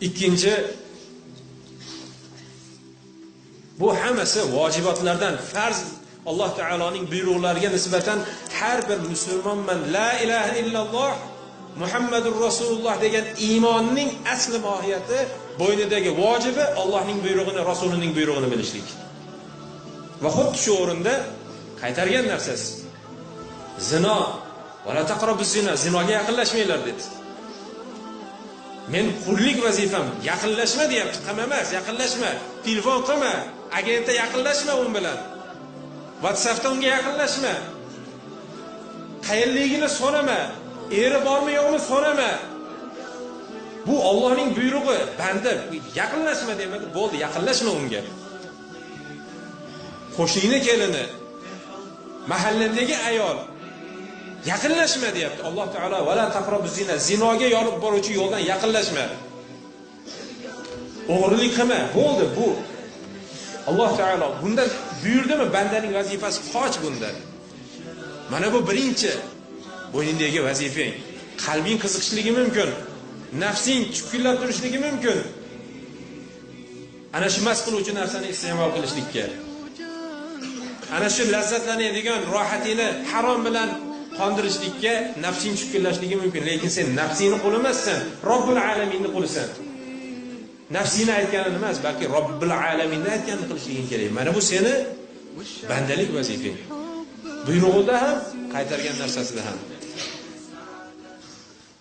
Ikkinchi, bu hammasi vojibotlardan, farz Alloh taoloning buyruqlariga nisbatan har bir musulmonman la ilaha illalloh Muhammadur Rasululloh degan iymonning asli mohiyati, bo'ynidagi vojibi Allohning buyrug'ini, Rasulining buyrug'ini bilishlik. Va xuddi shu o'rinda qaytargan narsasi zino, wala taqrabuz zina, zinoga yaqinlashmanglar dedi. Men qullik vazifam, yaqinlashma deyapti, qilma emas, yaqinlashma, telefon qilma, agentga yaqinlashma u bilan. WhatsAppda unga yaqinlashma. Qayerligini so'rama, eri bormi yo'qmi so'rama. Bu Allohning buyrug'i, banda yaqinlashma demadi, bo'ldi, yaqinlashma unga. Qo'shnining kelini, mahalladagi ayol yaqinlashma deyapti. Alloh taolo wala taqrabuz zina, zinoga yorib boruvchi yo'ldan yaqinlashma. O'g'rilik qilma, bo'ldi bu. Alloh taolo bundan buyurdimi? Bandaning vazifasi qoch bundan. Mana bu birinchi bo'yningdagi vazifang. Qalbing qiziqishligi mumkin, nafsing chuqillab turishligi mumkin. Ana shu mas qiluvchi narsani iste'mol qilishlikka, ana shu lazzatlanadigan rohatingni harom bilan qondirishlikka nafsing chuqillashligi mumkin. Lekin sen nafsingni qo'li emassan, Robbil alaminning qo'lisan. Nafsini aytganing emas, balki Robbil alaminni aytganini qilishliging kerak. Mana bu seni bandalik vazifang. Buyrug'ida ham, qaytargan narsasida ham.